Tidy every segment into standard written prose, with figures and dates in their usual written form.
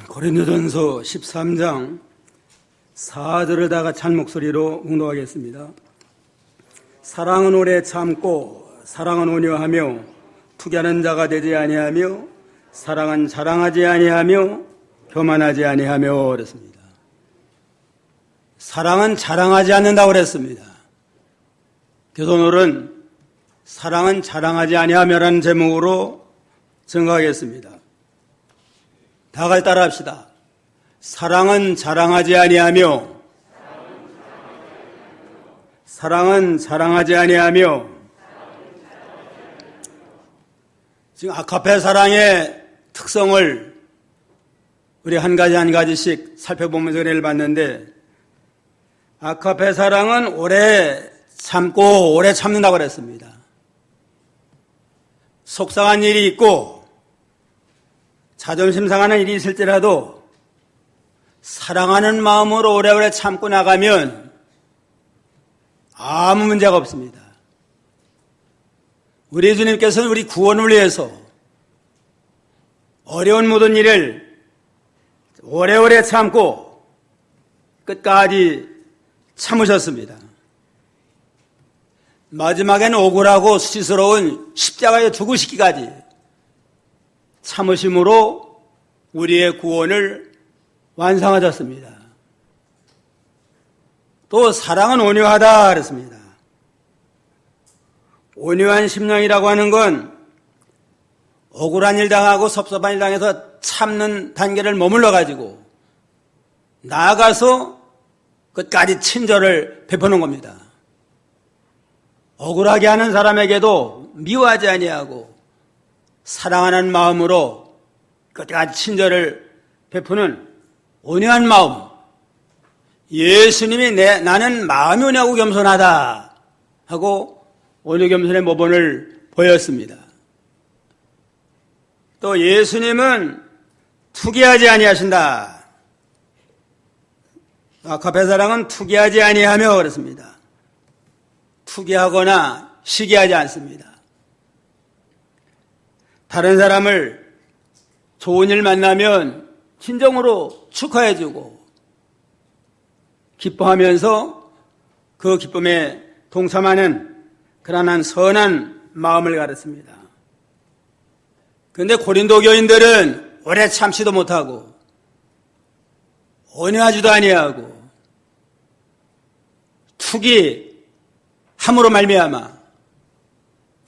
고린도전서 13장 4절을 다 같이 한 목소리로 공독하겠습니다. 사랑은 오래 참고 사랑은 온유하며 투기하는 자가 되지 아니하며 사랑은 자랑하지 아니하며 교만하지 아니하며 그랬습니다. 사랑은 자랑하지 않는다고 그랬습니다. 교도노는 사랑은 자랑하지 아니하며라는 제목으로 증거하겠습니다. 다 같이 따라합시다. 사랑은 자랑하지 아니하며 사랑은 자랑하지 아니하며. 지금 아카페 사랑의 특성을 우리 한 가지씩 살펴보면서 은혜를 받는데, 아카페 사랑은 오래 참고 오래 참는다고 그랬습니다. 속상한 일이 있고 자존심 상하는 일이 있을지라도 사랑하는 마음으로 오래오래 참고 나가면 아무 문제가 없습니다. 우리 주님께서는 우리 구원을 위해서 어려운 모든 일을 오래오래 참고 끝까지 참으셨습니다. 마지막에는 억울하고 수치스러운 십자가에 죽으시기까지 참으심으로 우리의 구원을 완성하셨습니다. 또 사랑은 온유하다 그랬습니다. 온유한 심령이라고 하는 건 억울한 일 당하고 섭섭한 일 당해서 참는 단계를 머물러 가지고 나아가서 끝까지 친절을 베푸는 겁니다. 억울하게 하는 사람에게도 미워하지 아니하고 사랑하는 마음으로 끝까지 친절을 베푸는 온유한 마음. 예수님이 나는 마음이 온유하고 겸손하다 하고 온유 겸손의 모범을 보였습니다. 또 예수님은 투기하지 아니하신다. 아카페 사랑은 투기하지 아니하며 그랬습니다. 투기하거나 시기하지 않습니다. 다른 사람을 좋은 일 만나면 진정으로 축하해주고 기뻐하면서 그 기쁨에 동참하는 그러한 선한 마음을 가르칩니다. 그런데 고린도 교인들은 오래 참지도 못하고 온유하지도 아니하고 투기함으로 말미암아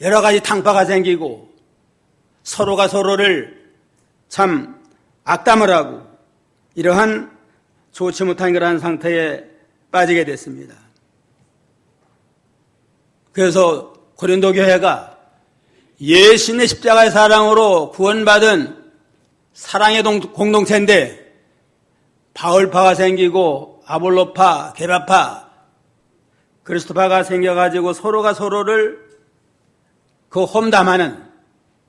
여러 가지 탕파가 생기고 서로가 서로를 참 악담을 하고 이러한 좋지 못한 그러한 상태에 빠지게 됐습니다. 그래서 고린도 교회가 예수님의 십자가의 사랑으로 구원받은 사랑의 공동체인데 바울파가 생기고 아볼로파, 게바파, 그리스도파가 생겨가지고 서로가 서로를 그 험담하는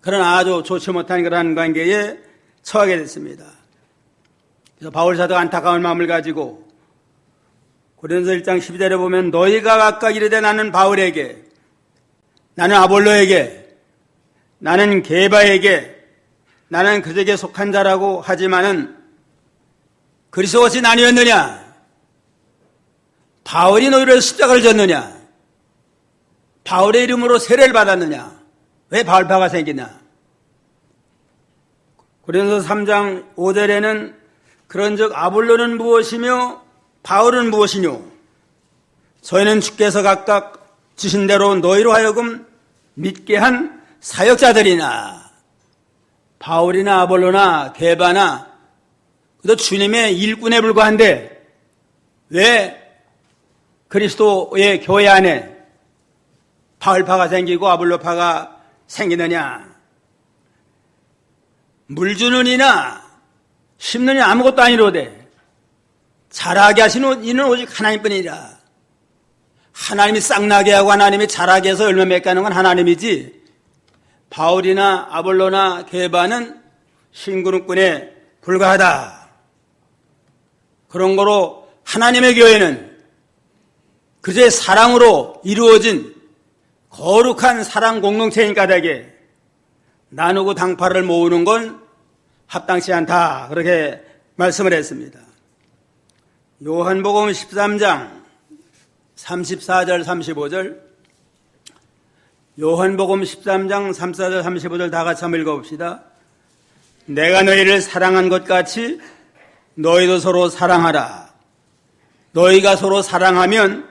그런 아주 좋지 못한 그런 관계에 처하게 됐습니다. 그래서 바울 사도가 안타까운 마음을 가지고 고린도서 1장 12절에 보면 너희가 각각 이르되 나는 바울에게, 나는 아볼로에게, 나는 게바에게, 나는 그들에게 속한 자라고 하지만은 그리스도 없이 나뉘었느냐? 바울이 너희를 십자가를 졌느냐? 바울의 이름으로 세례를 받았느냐? 왜 바울파가 생기냐? 고린도서 3장 5절에는 그런즉 아볼로는 무엇이며 바울은 무엇이뇨? 저희는 주께서 각각 주신 대로 너희로 하여금 믿게 한 사역자들이나 바울이나 아볼로나 게바나 그도 주님의 일꾼에 불과한데 왜 그리스도의 교회 안에 바울파가 생기고 아볼로파가 생기느냐? 물 주는 이나 심는 이 아무것도 아니로되 자라게 하시는 이는 오직 하나님뿐이라. 하나님이 싹나게 하고 하나님이 자라게 해서 열매 맺게 하는 건 하나님이지 바울이나 아볼로나 게바는 심부름꾼에 불과하다. 그런 거로 하나님의 교회는 그저의 사랑으로 이루어진 거룩한 사랑 공동체인 까닭에 나누고 당파를 모으는 건 합당치 않다. 그렇게 말씀을 했습니다. 요한복음 13장 34절 35절 요한복음 13장 34절 35절 다 같이 한번 읽어봅시다. 내가 너희를 사랑한 것 같이 너희도 서로 사랑하라. 너희가 서로 사랑하면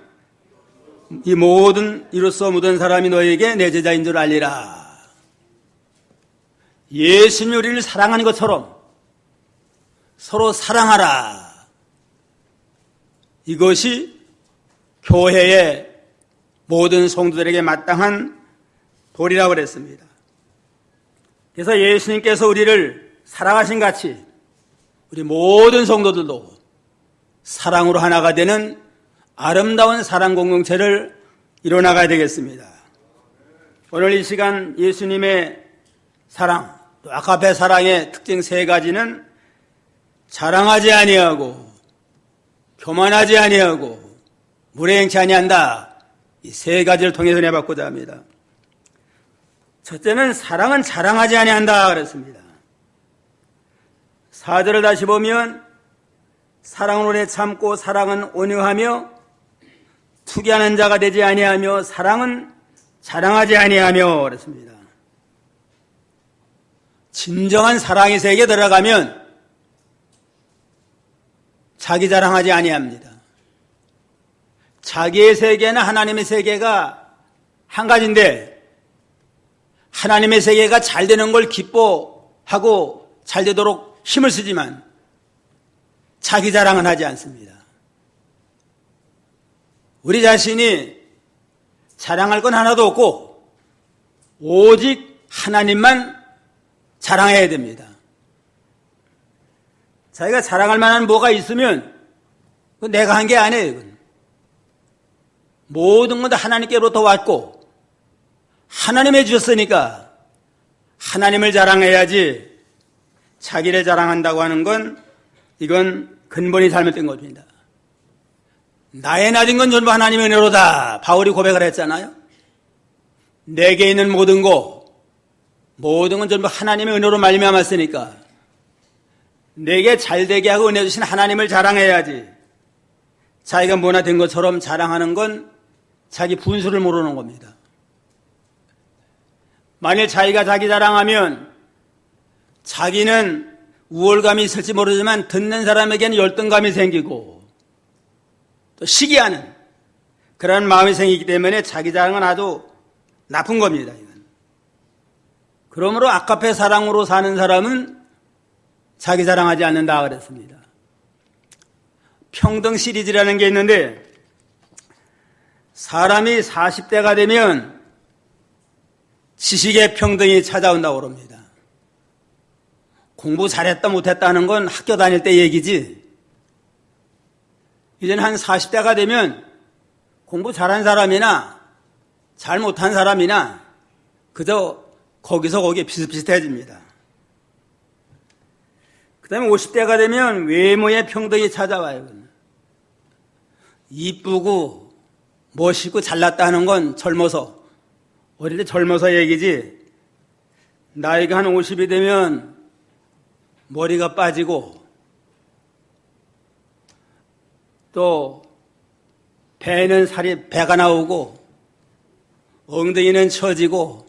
이 모든 이로써 묻은 사람이 너희에게 내 제자인 줄 알리라. 예수님이 우리를 사랑하는 것처럼 서로 사랑하라. 이것이 교회의 모든 성도들에게 마땅한 도리라고 그랬습니다. 그래서 예수님께서 우리를 사랑하신 같이 우리 모든 성도들도 사랑으로 하나가 되는 아름다운 사랑 공동체를 이뤄나가야 되겠습니다. 오늘 이 시간 예수님의 사랑, 또 아가페 사랑의 특징 세 가지는 자랑하지 아니하고 교만하지 아니하고 무례행치 아니한다. 이 세 가지를 통해서 내봤고자 합니다. 첫째는 사랑은 자랑하지 아니한다 그랬습니다. 4절을 다시 보면 사랑은 오래 참고 사랑은 온유하며 투기하는 자가 되지 아니하며 사랑은 자랑하지 아니하며 그랬습니다. 진정한 사랑의 세계에 들어가면 자기 자랑하지 아니합니다. 자기의 세계나 하나님의 세계가 한 가지인데 하나님의 세계가 잘 되는 걸 기뻐하고 잘 되도록 힘을 쓰지만 자기 자랑은 하지 않습니다. 우리 자신이 자랑할 건 하나도 없고 오직 하나님만 자랑해야 됩니다. 자기가 자랑할 만한 뭐가 있으면 그건 내가 한 게 아니에요. 이건. 모든 건 다 하나님께로부터 왔고 하나님이 주셨으니까 하나님을 자랑해야지 자기를 자랑한다고 하는 건 이건 근본이 잘못된 것입니다. 나의 낮은 건 전부 하나님의 은혜로다. 바울이 고백을 했잖아요. 내게 있는 모든 건 전부 하나님의 은혜로 말미암았으니까 내게 잘되게 하고 은혜 주신 하나님을 자랑해야지 자기가 뭐나 된 것처럼 자랑하는 건 자기 분수를 모르는 겁니다. 만일 자기가 자기 자랑하면 자기는 우월감이 있을지 모르지만 듣는 사람에게는 열등감이 생기고 또 시기하는 그런 마음이 생기기 때문에 자기 자랑은 아주 나쁜 겁니다. 이건. 그러므로 아가페 사랑으로 사는 사람은 자기 자랑하지 않는다 그랬습니다. 평등 시리즈라는 게 있는데 사람이 40대가 되면 지식의 평등이 찾아온다고 그럽니다. 공부 잘했다 못했다는 건 학교 다닐 때 얘기지. 이제는 한 40대가 되면 공부 잘한 사람이나 잘 못한 사람이나 그저 거기서 거기에 비슷비슷해집니다. 그 다음에 50대가 되면 외모의 평등이 찾아와요. 이쁘고 멋있고 잘났다 하는 건 젊어서 어릴 때 젊어서 얘기지 나이가 한 50이 되면 머리가 빠지고 또 배는 살이 배가 나오고 엉덩이는 처지고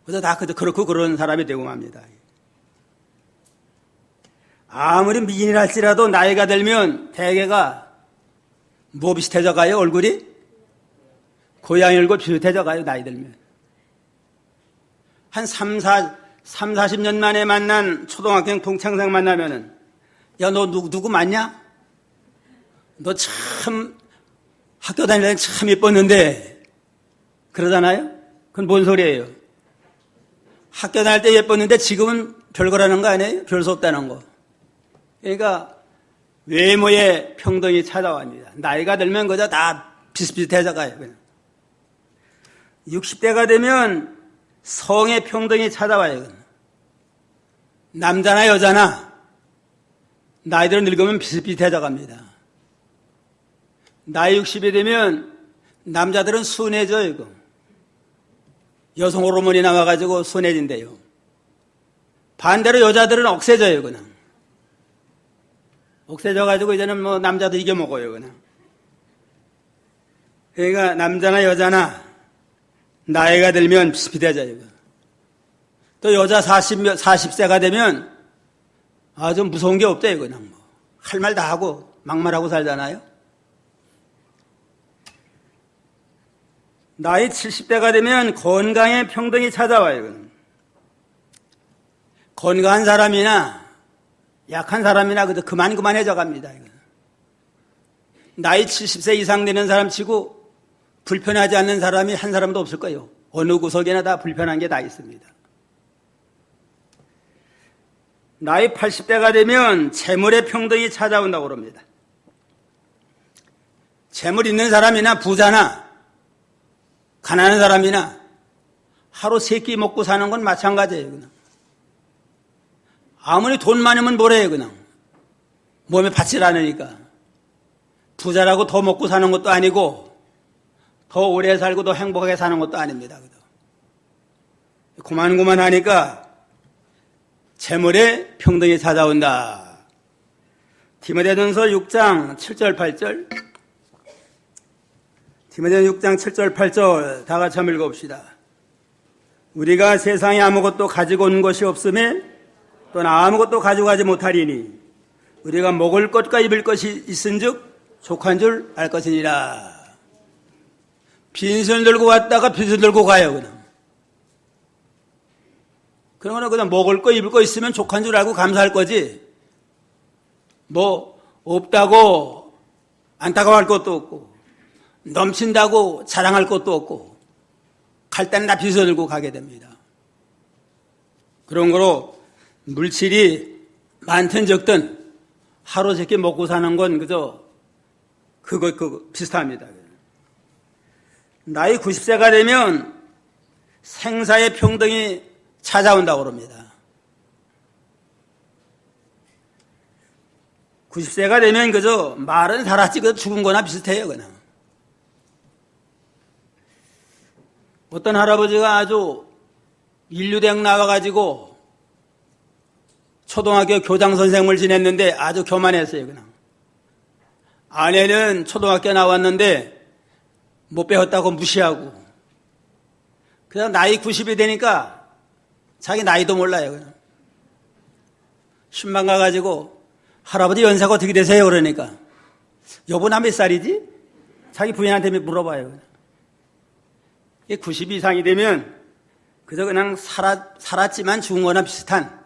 그래서 다 그렇고 그런 사람이 되고 맙니다. 아무리 미인이랄지라도 나이가 들면 대개가 뭐 비슷해져 가요? 얼굴이? 고양이 얼굴 비슷해져 가요. 나이 들면. 한 40년 만에 만난 초등학생 동창생 만나면은 야, 너 누구 맞냐? 너 참 학교 다닐 때 참 예뻤는데 그러잖아요? 그건 뭔 소리예요? 학교 다닐 때 예뻤는데 지금은 별거라는 거 아니에요? 별 수 없다는 거. 그러니까 외모의 평등이 찾아옵니다. 나이가 들면 그저 다 비슷비슷해져 가요. 그냥. 60대가 되면 성의 평등이 찾아와요. 남자나 여자나 나이들은 늙으면 비슷비슷해져 갑니다. 나이 60이 되면 남자들은 순해져요. 이거. 여성 호르몬이 나와가지고 순해진대요. 반대로 여자들은 억세져요, 그냥. 억세져가지고 이제는 뭐 남자도 이겨먹어요, 그냥. 그러니까 남자나 여자나 나이가 들면 비슷비슷해져요. 또 여자 40세가 되면 아주 무서운 게 없대요, 그냥 뭐. 할 말 다 하고 막말하고 살잖아요. 나이 70대가 되면 건강의 평등이 찾아와요, 그냥. 건강한 사람이나 약한 사람이나 그만해져 갑니다. 나이 70세 이상 되는 사람 치고 불편하지 않는 사람이 한 사람도 없을 거예요. 어느 구석에나 다 불편한 게 다 있습니다. 나이 80대가 되면 재물의 평등이 찾아온다고 그럽니다. 재물 있는 사람이나 부자나 가난한 사람이나 하루 세 끼 먹고 사는 건 마찬가지예요, 그냥. 아무리 돈 많으면 뭐래요, 그냥. 몸에 받질 않으니까. 부자라고 더 먹고 사는 것도 아니고, 더 오래 살고 더 행복하게 사는 것도 아닙니다. 고만고만하니까 재물의 평등이 찾아온다. 디모데전서 6장 7절 8절. 디모데전 6장 7절 8절 다 같이 한번 읽어봅시다. 우리가 세상에 아무것도 가지고 온 것이 없음에 또는 아무것도 가져가지 못하리니 우리가 먹을 것과 입을 것이 있은즉 족한 줄 알 것이니라. 빈손 들고 왔다가 빈손 들고 가요, 그냥. 그러면 그냥 먹을 거 입을 거 있으면 족한 줄 알고 감사할 거지. 뭐 없다고 안타까워할 것도 없고 넘친다고 자랑할 것도 없고 갈 때는 다 빈손 들고 가게 됩니다. 그런 거로 물질이 많든 적든 하루 세끼 먹고 사는 건 그저 그거 비슷합니다. 나이 90세가 되면 생사의 평등이 찾아온다고 그럽니다. 90세가 되면 그저 말은 살았지 그저 죽은 거나 비슷해요, 그냥. 어떤 할아버지가 아주 인류대학 나와가지고 초등학교 교장 선생님을 지냈는데 아주 교만했어요, 그냥. 아내는 초등학교 나왔는데 못 배웠다고 무시하고 그냥 나이 90이 되니까 자기 나이도 몰라요, 그냥. 신방 가가지고 할아버지 연세가 어떻게 되세요? 그러니까 여보 나 몇 살이지? 자기 부인한테 물어봐요, 그냥. 90 이상이 되면 그저 그냥 살았지만 죽은 거나 비슷한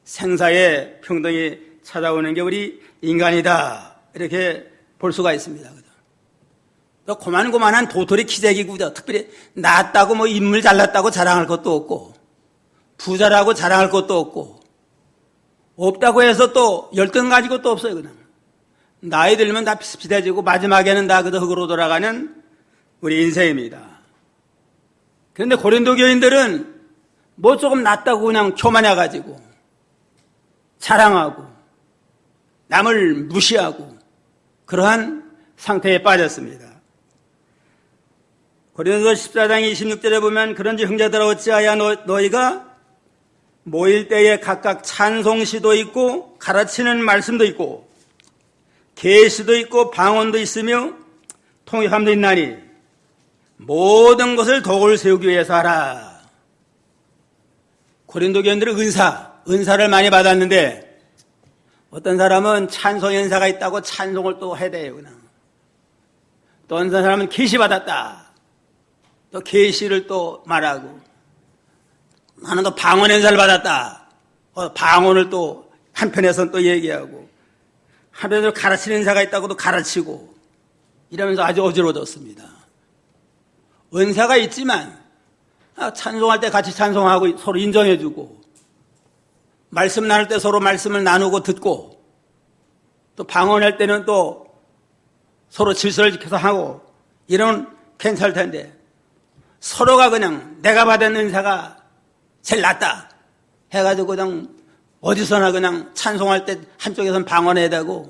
생사의 평등이 찾아오는 게 우리 인간이다, 이렇게 볼 수가 있습니다. 고만고만한 도토리 키재기고 특별히 낫다고 뭐 인물 잘났다고 자랑할 것도 없고 부자라고 자랑할 것도 없고 없다고 해서 또 열등 가지고 또 없어요, 그냥. 나이 들면 다 비슷비슷해지고 마지막에는 다 그저 흙으로 돌아가는 우리 인생입니다. 그런데 고린도 교인들은 뭐 조금 낫다고 그냥 교만해가지고 자랑하고 남을 무시하고 그러한 상태에 빠졌습니다. 고린도서 14장 26절에 보면 그런지 형제들아 어찌하여 너희가 모일 때에 각각 찬송시도 있고 가르치는 말씀도 있고 계시도 있고 방언도 있으며 통역함도 있나니 모든 것을 덕을 세우기 위해서 하라. 고린도 교인들은 은사를 많이 받았는데 어떤 사람은 찬송 연사가 있다고 찬송을 또 해야 돼요, 그냥. 또 어떤 사람은 계시 받았다. 또 계시를 또 말하고 나는 또 방언 연사를 받았다. 방언을 또 한편에서는 또 얘기하고 한편으로 가르치는 연사가 있다고도 가르치고 이러면서 아주 어지러워졌습니다. 은사가 있지만 찬송할 때 같이 찬송하고 서로 인정해주고 말씀 나눌 때 서로 말씀을 나누고 듣고 또 방언할 때는 또 서로 질서를 지켜서 하고 이러면 괜찮을 텐데 서로가 그냥 내가 받은 은사가 제일 낫다 해가지고 그냥 어디서나 그냥 찬송할 때 한쪽에서는 방언해야 되고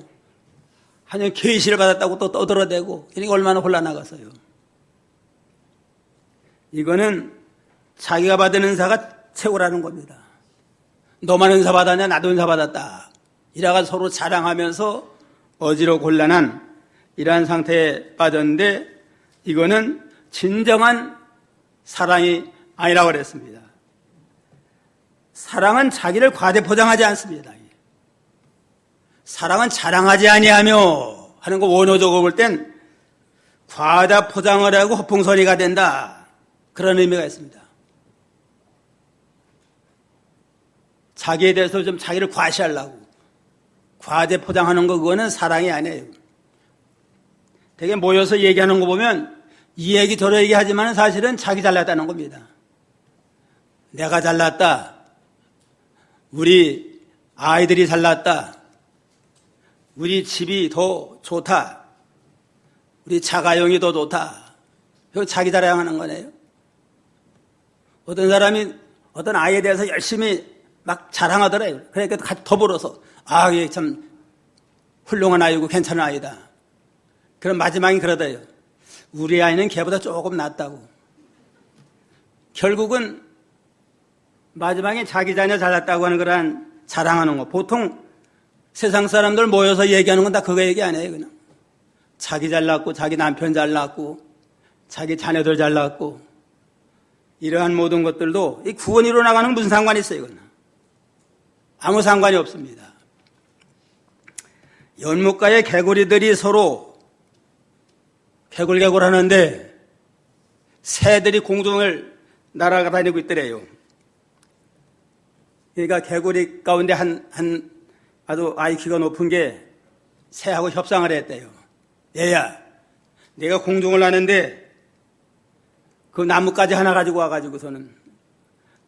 한쪽에 계시를 받았다고 또 떠들어대고 이게 얼마나 곤란하겠어요. 이거는 자기가 받은 은사가 최고라는 겁니다. 너만 은사 받았냐 나도 은사 받았다. 이래가 서로 자랑하면서 어지러 곤란한 이러한 상태에 빠졌는데 이거는 진정한 사랑이 아니라고 그랬습니다. 사랑은 자기를 과대 포장하지 않습니다. 사랑은 자랑하지 아니하며 하는 거 원어적으로 볼 땐 과다 포장을 하고 허풍소리가 된다. 그런 의미가 있습니다. 자기에 대해서 좀 자기를 과시하려고 과대 포장하는 거 그거는 사랑이 아니에요. 되게 모여서 얘기하는 거 보면 이 얘기 저런 얘기 하지만 사실은 자기 잘났다는 겁니다. 내가 잘났다. 우리 아이들이 잘났다. 우리 집이 더 좋다. 우리 자가용이 더 좋다. 이거 자기 자랑하는 거네요. 어떤 사람이 어떤 아이에 대해서 열심히 막 자랑하더래요. 그러니까 같이 더불어서 아, 얘 참 훌륭한 아이고 괜찮은 아이다. 그럼 마지막에 그러대요. 우리 아이는 걔보다 조금 낫다고. 결국은 마지막에 자기 자녀 잘났다고 하는 그런 자랑하는 거. 보통 세상 사람들 모여서 얘기하는 건 다 그거 얘기 안 해요. 그냥 자기 잘났고 자기 남편 잘났고 자기 자녀들 잘났고 이러한 모든 것들도 이 구원이 일어나가는 무슨 상관이 있어요. 이거는 아무 상관이 없습니다. 연못가의 개구리들이 서로 개굴개굴 하는데 새들이 공중을 날아다니고 있더래요. 그러니까 개구리 가운데 한 아주 IQ가 높은 게 새하고 협상을 했대요. 얘야, 내가 공중을 나는데 그 나뭇가지 하나 가지고 와가지고서는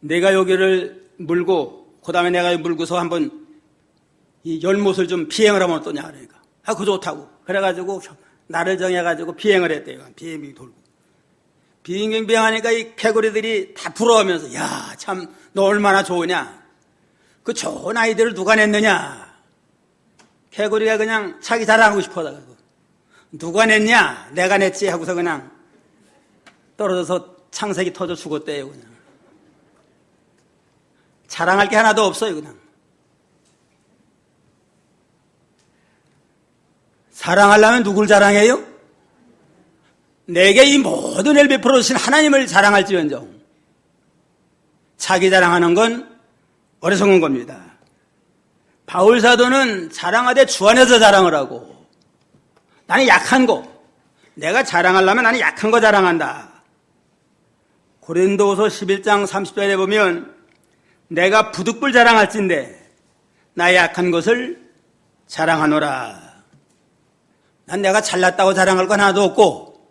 내가 여기를 물고 그 다음에 내가 물고서 한번 이 연못을 좀 비행을 하면 어떠냐 그러니까 아, 그거 좋다고. 그래가지고 날을 정해가지고 비행을 했대요. 비행기 돌고. 비행기 비행하니까 이 개구리들이 다 부러워하면서 야, 참 너 얼마나 좋으냐. 그 좋은 아이디어를 누가 냈느냐. 개구리가 그냥 자기 자랑하고 싶어서 누가 냈냐. 내가 냈지 하고서 그냥 떨어져서 창색이 터져 죽었대요. 그냥 자랑할 게 하나도 없어요. 그냥 사랑하려면 누굴 자랑해요? 내게 이 모든 일 베풀어 주신 하나님을 자랑할지언정 자기 자랑하는 건 어리석은 겁니다. 바울 사도는 자랑하되 주 안에서 자랑을 하고 나는 약한 거 내가 자랑하려면 나는 약한 거 자랑한다. 고린도후서 11장 30절에 보면 내가 부득불 자랑할진대 나의 약한 것을 자랑하노라. 난 내가 잘났다고 자랑할 건 하나도 없고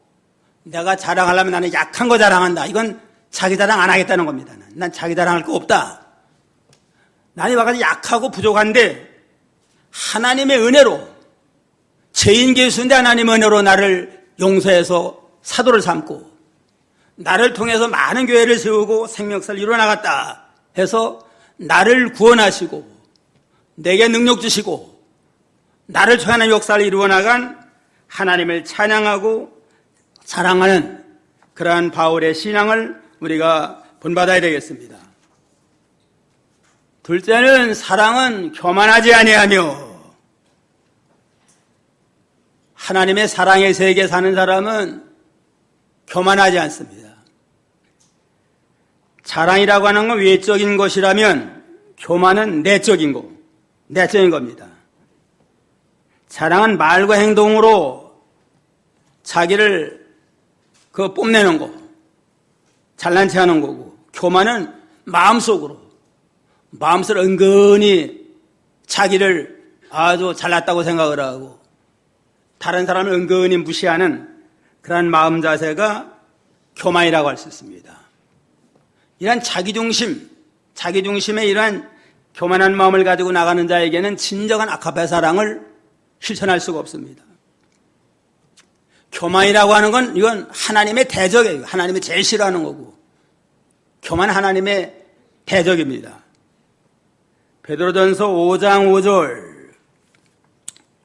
내가 자랑하려면 나는 약한 거 자랑한다. 이건 자기 자랑 안 하겠다는 겁니다. 난 자기 자랑할 거 없다. 나는 와가지고 약하고 부족한데 하나님의 은혜로 죄인 개수인데 하나님의 은혜로 나를 용서해서 사도를 삼고 나를 통해서 많은 교회를 세우고 생명사를 이루어나갔다 해서 나를 구원하시고 내게 능력 주시고 나를 통하는 역사를 이루어나간 하나님을 찬양하고 사랑하는 그러한 바울의 신앙을 우리가 본받아야 되겠습니다. 둘째는 사랑은 교만하지 아니하며 하나님의 사랑의 세계에 사는 사람은 교만하지 않습니다. 자랑이라고 하는 건 외적인 것이라면 교만은 내적인 겁니다. 자랑은 말과 행동으로 자기를 뽐내는 거, 잘난 체 하는 거고, 교만은 마음속으로 은근히 자기를 아주 잘났다고 생각을 하고 다른 사람을 은근히 무시하는 그런 마음 자세가 교만이라고 할 수 있습니다. 이러한 자기중심의 이러한 교만한 마음을 가지고 나가는 자에게는 진정한 아가페 사랑을 실천할 수가 없습니다. 교만이라고 하는 건 이건 하나님의 대적이에요. 하나님이 제일 싫어하는 거고 교만은 하나님의 대적입니다. 베드로전서 5장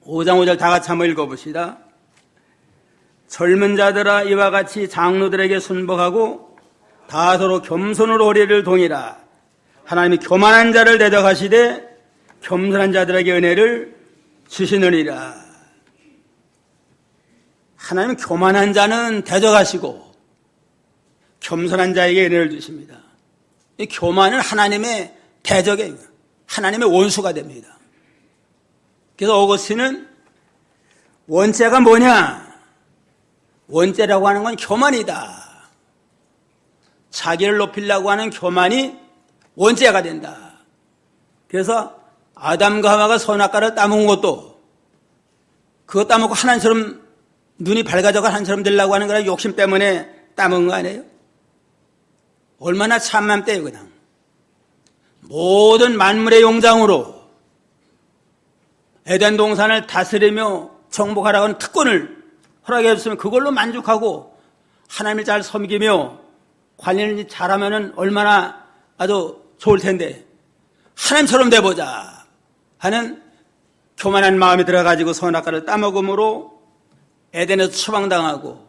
5절 다 같이 한번 읽어봅시다. 젊은 자들아 이와 같이 장로들에게 순복하고 다 서로 겸손으로 허리를 동이라. 하나님이 교만한 자를 대적하시되 겸손한 자들에게 은혜를 주시느니라. 하나님은 교만한 자는 대적하시고 겸손한 자에게 은혜를 주십니다. 이 교만은 하나님의 대적이에요. 하나님의 원수가 됩니다. 그래서 어거스틴은 원죄가 뭐냐? 원죄라고 하는 건 교만이다. 자기를 높이려고 하는 교만이 원죄가 된다. 그래서 아담과 하와가 선악과를 따먹은 것도 그거 따먹고 하나님처럼 눈이 밝아져가 하나님처럼 되려고 하는 거라 욕심 때문에 따먹은 거 아니에요? 얼마나 참맘 때요 그냥. 모든 만물의 용장으로 에덴 동산을 다스리며 정복하라고 하는 특권을 허락해 줬으면 그걸로 만족하고 하나님을 잘 섬기며 관리를 잘하면 얼마나 아주 좋을 텐데 하나님처럼 돼보자 하는 교만한 마음이 들어가지고 선악과를 따먹음으로 에덴에서 추방당하고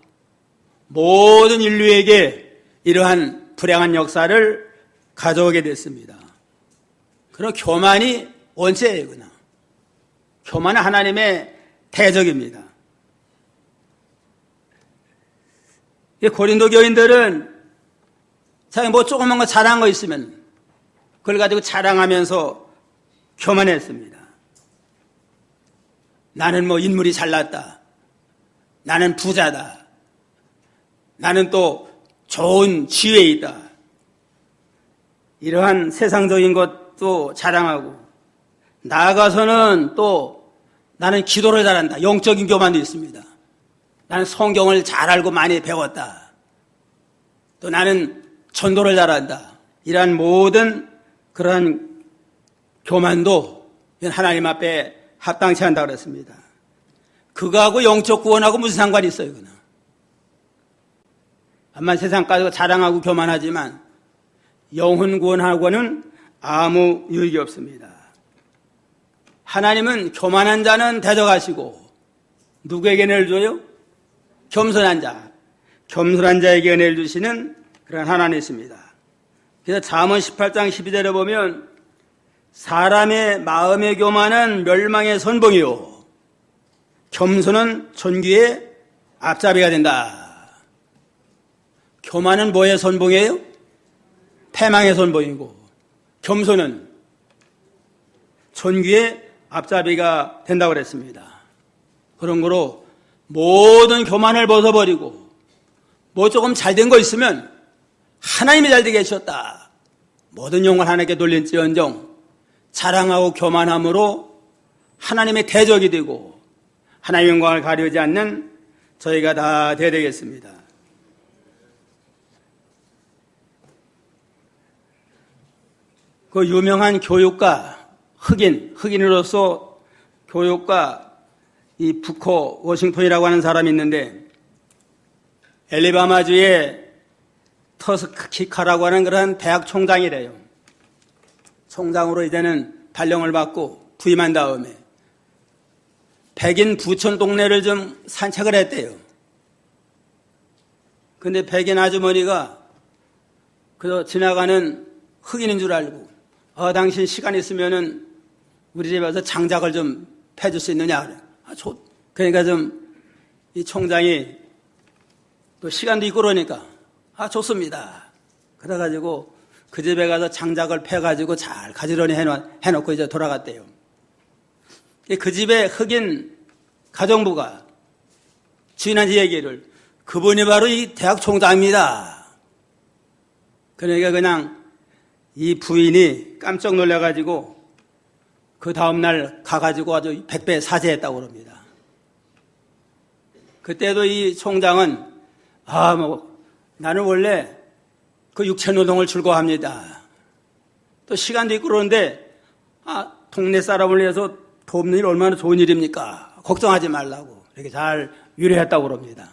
모든 인류에게 이러한 불행한 역사를 가져오게 됐습니다. 그런 교만이 원죄예요. 그냥. 교만은 하나님의 대적입니다. 고린도 교인들은 자기 뭐 조그만 거 잘한 거 있으면 그걸 가지고 자랑하면서 교만했습니다. 나는 뭐 인물이 잘났다. 나는 부자다. 나는 또 좋은 지위에 있다. 이러한 세상적인 것도 자랑하고 나아가서는 또 나는 기도를 잘한다. 영적인 교만도 있습니다. 나는 성경을 잘 알고 많이 배웠다. 또 나는 전도를 잘한다. 이러한 모든 그러한 교만도 하나님 앞에 합당치 않다고 그랬습니다. 그거하고 영적 구원하고 무슨 상관이 있어요, 그는? 암만 세상 가지고 자랑하고 교만하지만 영혼 구원하고는 아무 유익이 없습니다. 하나님은 교만한 자는 대적하시고 누구에게 은혜를 줘요? 겸손한 자. 겸손한 자에게 은혜를 주시는 그런 하나님이십니다. 그래서 잠언 18장 12절에 보면 사람의 마음의 교만은 멸망의 선봉이요 겸손은 존귀의 앞잡이가 된다. 교만은 뭐의 선봉이에요? 패망의 선봉이고 겸손은 존귀의 앞잡이가 된다고 그랬습니다. 그런 거로 모든 교만을 벗어버리고 뭐 조금 잘된 거 있으면 하나님이 잘되게 해주셨다. 모든 영광을 하나님께 돌린지언정 자랑하고 교만함으로 하나님의 대적이 되고 하나님의 영광을 가리지 않는 저희가 다 되어야 되겠습니다. 그 유명한 교육가 흑인으로서 교육가 이 부커 워싱턴이라고 하는 사람이 있는데 엘리바마주의 터스키카라고 하는 그런 대학 총장이래요. 총장으로 이제는 발령을 받고 부임한 다음에 백인 부촌 동네를 좀 산책을 했대요. 근데 백인 아주머니가 그저 지나가는 흑인인 줄 알고 당신 시간 있으면은 우리 집에 와서 장작을 좀 패줄 수 있느냐 그래. 그러니까 좀 이 총장이 또 시간도 있고 그러니까 좋습니다. 그래가지고 그 집에 가서 장작을 패가지고 잘 가지런히 해놓고 이제 돌아갔대요. 그 집에 흑인 가정부가 주인한테 얘기를 그분이 바로 이 대학 총장입니다. 그러니까 그냥 이 부인이 깜짝 놀라가지고 그 다음날 가가지고 아주 100배 사죄했다고 그럽니다. 그때도 이 총장은 나는 원래 그 육체노동을 즐거워합니다. 또 시간도 있고 그러는데 동네 사람을 위해서 돕는 일 얼마나 좋은 일입니까? 걱정하지 말라고 이렇게 잘 위로했다고 그럽니다.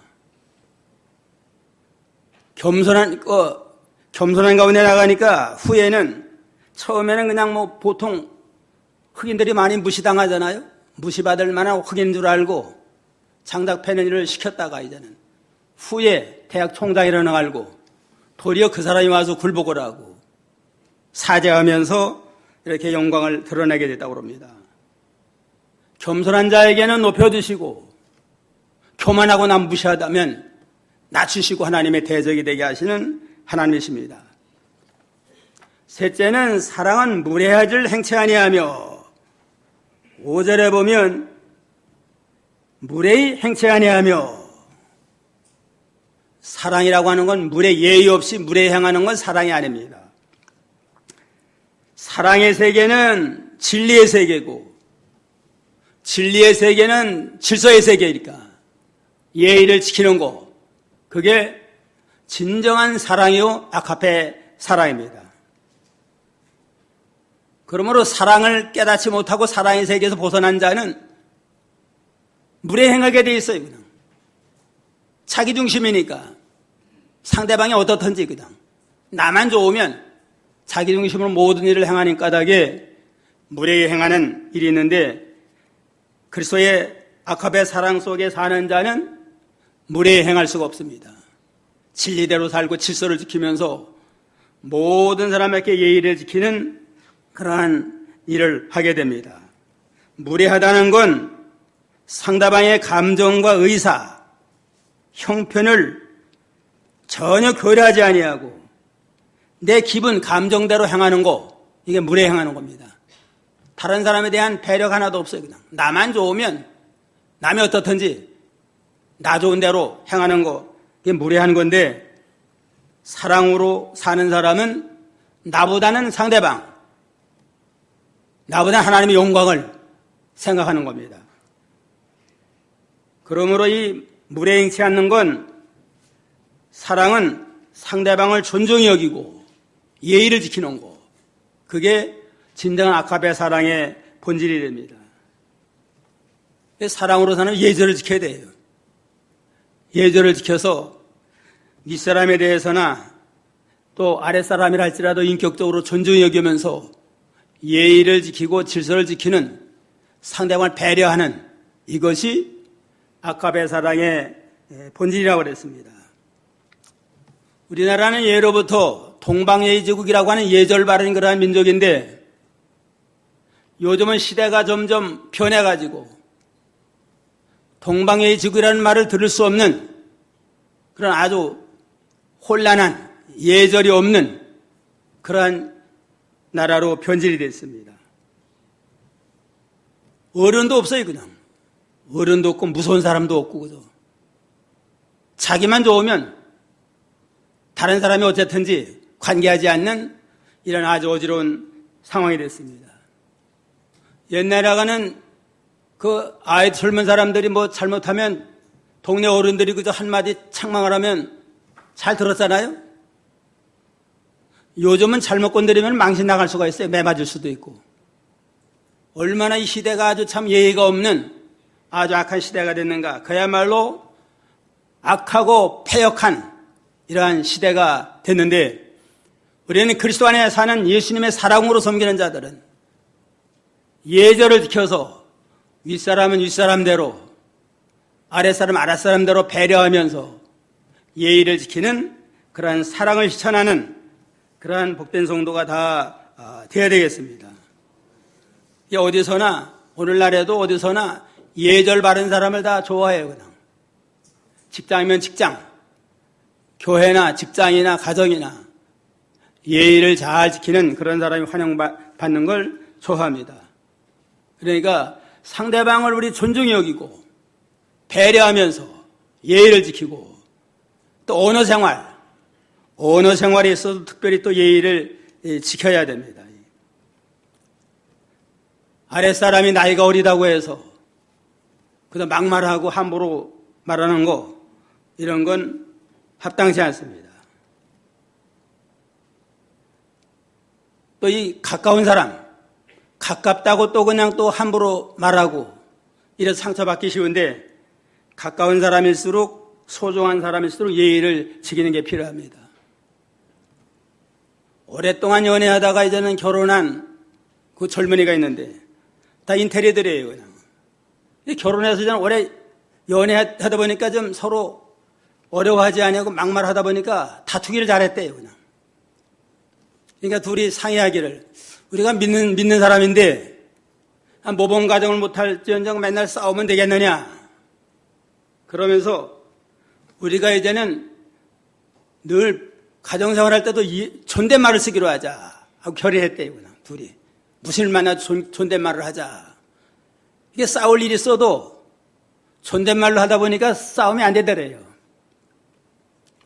겸손한 가운데 나가니까 후에는 처음에는 그냥 뭐 보통 흑인들이 많이 무시당하잖아요. 무시받을 만한 흑인인 줄 알고 장작 패는 일을 시켰다가 이제는 후에 대학 총장이라는 걸 알고 도리어 그 사람이 와서 굴복을 하고 사죄하면서 이렇게 영광을 드러내게 됐다고 합니다. 겸손한 자에게는 높여주시고 교만하고 남 무시하다면 낮추시고 하나님의 대적이 되게 하시는 하나님이십니다. 셋째는 사랑은 무례하질 행치 아니하며, 5절에 보면 무례히 행치 아니하며, 사랑이라고 하는 건 무례, 예의 없이 무례히 행하는 건 사랑이 아닙니다. 사랑의 세계는 진리의 세계고, 진리의 세계는 질서의 세계니까 예의를 지키는 거, 그게 진정한 사랑이요 아카페 사랑입니다. 그러므로 사랑을 깨닫지 못하고 사랑의 세계에서 벗어난 자는 무례히 행하게 돼 있어요. 그냥 자기 중심이니까 상대방이 어떻든지 그냥 나만 좋으면 자기 중심으로 모든 일을 행하는 까닭에 무례히 행하는 일이 있는데, 그리스도의 아카페 사랑 속에 사는 자는 무례히 행할 수가 없습니다. 진리대로 살고 질서를 지키면서 모든 사람에게 예의를 지키는 그러한 일을 하게 됩니다. 무례하다는 건 상대방의 감정과 의사, 형편을 전혀 고려하지 아니하고 내 기분, 감정대로 행하는 거, 이게 무례히 행하는 겁니다. 다른 사람에 대한 배려가 하나도 없어요. 그냥 나만 좋으면 남이 어떻든지 나 좋은 대로 행하는 거, 이게 무례한 건데, 사랑으로 사는 사람은 나보다는 상대방, 나보다 하나님의 영광을 생각하는 겁니다. 그러므로 이 무례히 행치 않는 건, 사랑은 상대방을 존중히 여기고 예의를 지키는 거, 그게 진정한 아카페 사랑의 본질이 됩니다. 사랑으로 사는 예절을 지켜야 돼요. 예절을 지켜서 윗사람에 대해서나 또 아랫사람이라 할지라도 인격적으로 존중히 여기면서 예의를 지키고 질서를 지키는, 상대방을 배려하는, 이것이 아카페 사랑의 본질이라고 그랬습니다. 우리나라는 예로부터 동방예의지국이라고 하는 예절 바른 그러한 민족인데, 요즘은 시대가 점점 변해가지고 동방예의지국이라는 말을 들을 수 없는 그런 아주 혼란한, 예절이 없는 그러한 나라로 변질이 됐습니다. 어른도 없어요. 그냥 어른도 없고 무서운 사람도 없고, 그죠? 자기만 좋으면 다른 사람이 어쨌든지 관계하지 않는 이런 아주 어지러운 상황이 됐습니다. 옛날에는 그 아이 젊은 사람들이 뭐 잘못하면 동네 어른들이 그저 한마디 책망을 하면 잘 들었잖아요. 요즘은 잘못 건드리면 망신 나갈 수가 있어요. 매 맞을 수도 있고. 얼마나 이 시대가 아주 참 예의가 없는 아주 악한 시대가 됐는가. 그야말로 악하고 패역한 이러한 시대가 됐는데, 우리는 그리스도 안에 사는 예수님의 사랑으로 섬기는 자들은 예절을 지켜서 윗사람은 윗사람대로, 아랫사람 아랫사람대로 배려하면서 예의를 지키는 그러한 사랑을 실천하는 그러한 복된 성도가 다 되어야 되겠습니다. 어디서나, 오늘날에도 어디서나 예절 바른 사람을 다 좋아해요. 그냥 직장이면 직장, 교회나 직장이나 가정이나 예의를 잘 지키는 그런 사람이 환영받는 걸 좋아합니다. 그러니까 상대방을 우리 존중히 여기고 배려하면서 예의를 지키고, 또 언어 생활에 있어서 특별히 또 예의를 지켜야 됩니다. 아랫사람이 나이가 어리다고 해서 그저 막말하고 함부로 말하는 거, 이런 건 합당치 않습니다. 또 이 가까운 사람, 가깝다고 또 그냥 또 함부로 말하고 이래서 상처받기 쉬운데, 가까운 사람일수록, 소중한 사람일수록 예의를 지키는 게 필요합니다. 오랫동안 연애하다가 이제는 결혼한 그 젊은이가 있는데 다 인테리어들이에요. 그냥 결혼해서 이제는 오래 연애하다 보니까 좀 서로 어려워하지 아니하고 막말하다 보니까 다투기를 잘했대요. 그냥 그러니까 둘이 상의하기를, 우리가 믿는 사람인데 모범 가정을 못할지언정 맨날 싸우면 되겠느냐. 그러면서 우리가 이제는 늘 가정생활할 때도 존댓말을 쓰기로 하자 하고 결의했대요. 둘이 무슨 만나 존댓말을 하자. 이게 싸울 일이 있어도 존댓말로 하다 보니까 싸움이 안 되더래요.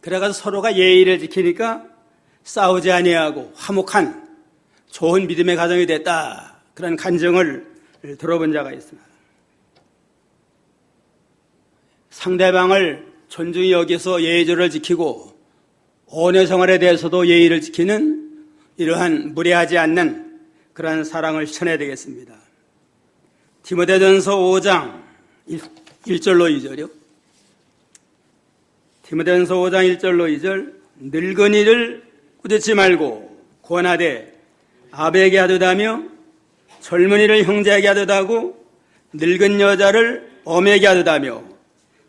그래가지고 서로가 예의를 지키니까 싸우지 아니하고 화목한 좋은 믿음의 가정이 됐다. 그런 간증을 들어본 자가 있습니다. 상대방을 존중히 여기서 예의조를 지키고 언어 생활에 대해서도 예의를 지키는 이러한 무례하지 않는 그러한 사랑을 실천해야 되겠습니다. 디모데전서 5장 1절로 2절이요. 디모데전서 5장 1절로 2절. 늙은이를 꾸짖지 말고 권하되 아베에게 하듯하며 젊은이를 형제에게 하듯하고 늙은 여자를 어메에게 하듯하며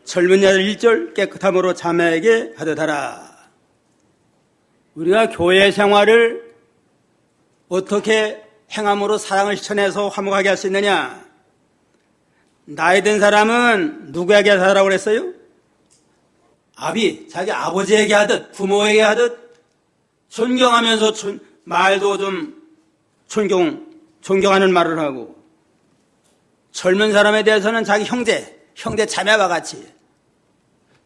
젊은 여자를 1절 깨끗함으로 자매에게 하듯하라. 우리가 교회 생활을 어떻게 행함으로 사랑을 실천해서 화목하게 할 수 있느냐? 나이 든 사람은 누구에게 하라고 그랬어요? 자기 아버지에게 하듯 부모에게 하듯 존경하면서 말도 좀 존경하는 말을 하고, 젊은 사람에 대해서는 자기 형제 자매와 같이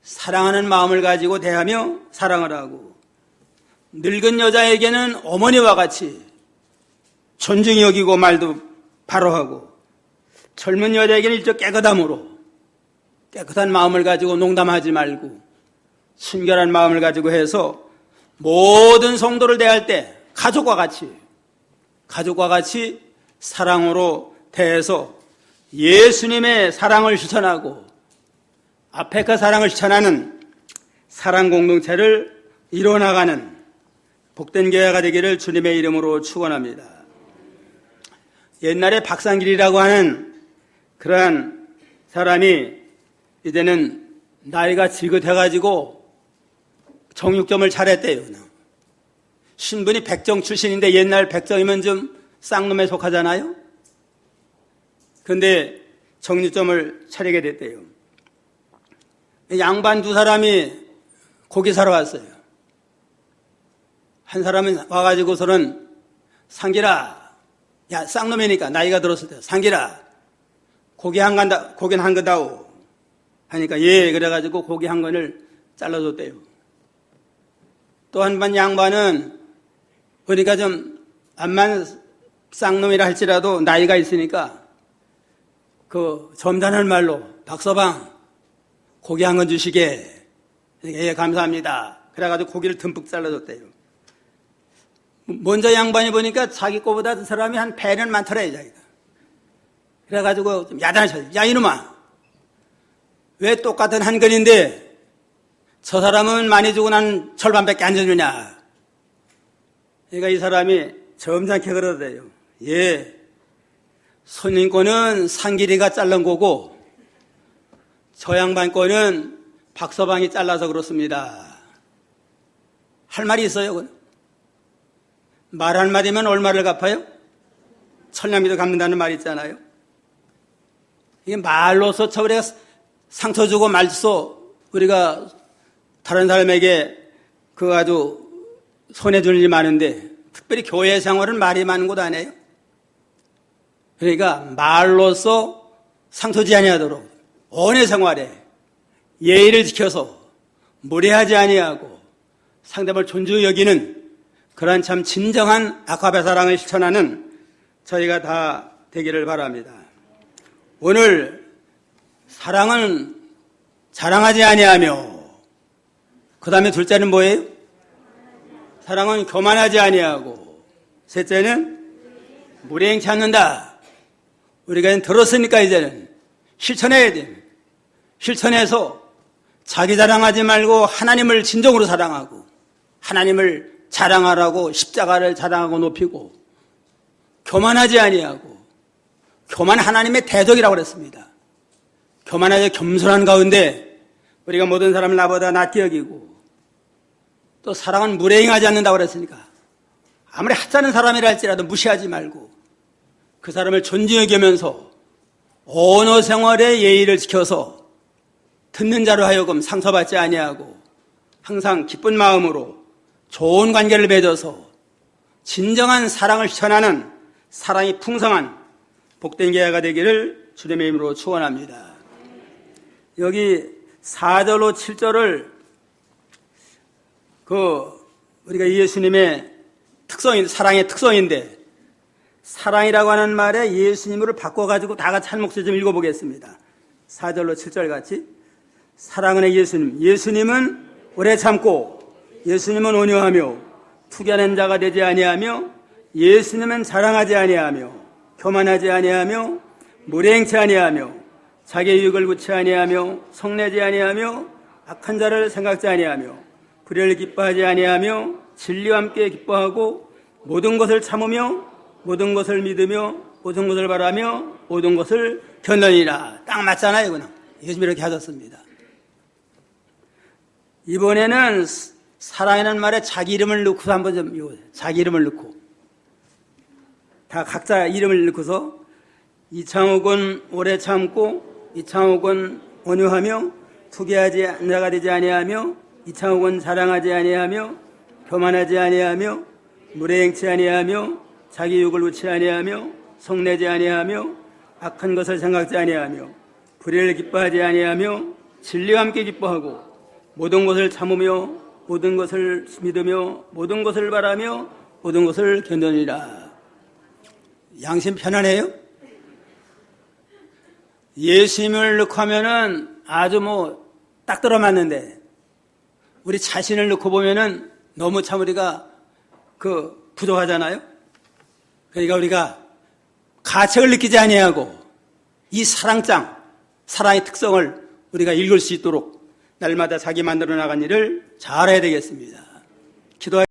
사랑하는 마음을 가지고 대하며 사랑을 하고, 늙은 여자에게는 어머니와 같이 존중히 여기고 말도 바로 하고, 젊은 여자에게는 일적 깨끗함으로 깨끗한 마음을 가지고 농담하지 말고 순결한 마음을 가지고 해서 모든 성도를 대할 때 가족과 같이 사랑으로 대해서 예수님의 사랑을 실천하고 아페카 사랑을 실천하는 사랑 공동체를 이뤄나가는 복된 교회가 되기를 주님의 이름으로 축원합니다. 옛날에 박상길이라고 하는 그러한 사람이 이제는 나이가 지긋해가지고 정육점을 잘했대요. 신분이 백정 출신인데, 옛날 백정이면 좀 쌍놈에 속하잖아요. 근데 정육점을 차리게 됐대요. 양반 두 사람이 고기 사러 왔어요. 한 사람은 와가지고서는 상길아, 야 쌍놈이니까 나이가 들었을 때, 상길아 고기는 한 거다오 하니까 예, 그래가지고 고기 한 건을 잘라줬대요. 또 한 번 양반은 그러니까 좀 암만 쌍놈이라 할지라도 나이가 있으니까 그 점잖은 말로 박서방 고기 한 건 주시게. 예, 감사합니다. 그래가지고 고기를 듬뿍 잘라줬대요. 먼저 양반이 보니까 자기 거보다 그 사람이 한 배는 많더래, 자기가. 그래가지고 좀 야단하셔요. 야, 이놈아. 왜 똑같은 한 근인데 저 사람은 많이 주고 난 절반밖에 안 주느냐. 그러니까 이 사람이 점잖게 그러대요. 예, 손님 거는 상길이가 잘른 거고 저 양반 거는 박서방이 잘라서 그렇습니다. 할 말이 있어요. 말 한마디면 얼마를 갚아요? 천냥미도 갚는다는 말이 있잖아요. 이게 말로서 우리가 상처 주고 말소 우리가 다른 사람에게 그 아주 손해줄 일이 많은데, 특별히 교회 생활은 말이 많은 곳 아니에요? 그러니까 말로서 상처지 아니하도록 언어 생활에 예의를 지켜서 무례하지 아니하고 상대방을 존중히 여기는 그러한 참 진정한 아가페 사랑을 실천하는 저희가 다 되기를 바랍니다. 오늘 사랑은 자랑하지 아니하며, 그 다음에 둘째는 뭐예요? 사랑은 교만하지 아니하고, 셋째는 무례행치 않는다. 우리가 들었으니까 이제는 실천해야 돼요. 실천해서 자기 자랑하지 말고 하나님을 진정으로 사랑하고 하나님을 자랑하라고 십자가를 자랑하고 높이고, 교만하지 아니하고, 교만 하나님의 대적이라고 그랬습니다. 교만하지 겸손한 가운데 우리가 모든 사람을 나보다 낫게 여기고, 또 사랑은 무례행하지 않는다고 그랬으니까 아무리 하찮은 사람이라 할지라도 무시하지 말고 그 사람을 존중해 여기면서 언어 생활의 예의를 지켜서 듣는 자로 하여금 상처받지 아니하고 항상 기쁜 마음으로 좋은 관계를 맺어서 진정한 사랑을 실천하는 사랑이 풍성한 복된 계야가 되기를 주님의 이름으로 축원합니다. 여기 4절로 7절을 우리가 예수님의 사랑의 특성인데 사랑이라고 하는 말에 예수님으로 바꿔가지고 다 같이 한 목소리 좀 읽어보겠습니다. 4절로 7절 같이. 사랑하는 예수님. 예수님은 오래 참고 예수님은 온유하며 투견한 자가 되지 아니하며 예수님은 자랑하지 아니하며 교만하지 아니하며 무례행치 아니하며 자기의 유익을 구치 아니하며 성내지 아니하며 악한 자를 생각지 아니하며 불의를 기뻐하지 아니하며 진리와 함께 기뻐하고 모든 것을 참으며 모든 것을 믿으며 모든 것을 바라며 모든 것을 견디니라. 딱 맞잖아요. 이거는 예수님이 이렇게 하셨습니다. 이번에는 사랑이라는 말에 자기 이름을 넣고서 한번 좀 자기 이름을 넣고 다 각자 이름을 넣고서 이창욱은 오래 참고 이창욱은 온유하며 투기하지 않는 자가 되지 아니하며 이창욱은 자랑하지 아니하며 교만하지 아니하며 무례행치 아니하며 자기 욕을 놓지 아니하며 성내지 아니하며 악한 것을 생각지 아니하며 불의를 기뻐하지 아니하며 진리와 함께 기뻐하고 모든 것을 참으며 모든 것을 믿으며 모든 것을 바라며 모든 것을 견디니라. 양심 편안해요? 예수님을 넣고 하면은 아주 딱 들어맞는데 우리 자신을 넣고 보면은 너무 참 우리가 부족하잖아요. 그러니까 우리가 가책을 느끼지 아니하고 이 사랑장, 사랑의 특성을 우리가 읽을 수 있도록 날마다 자기 만들어 나간 일을 잘해야 되겠습니다. 기도하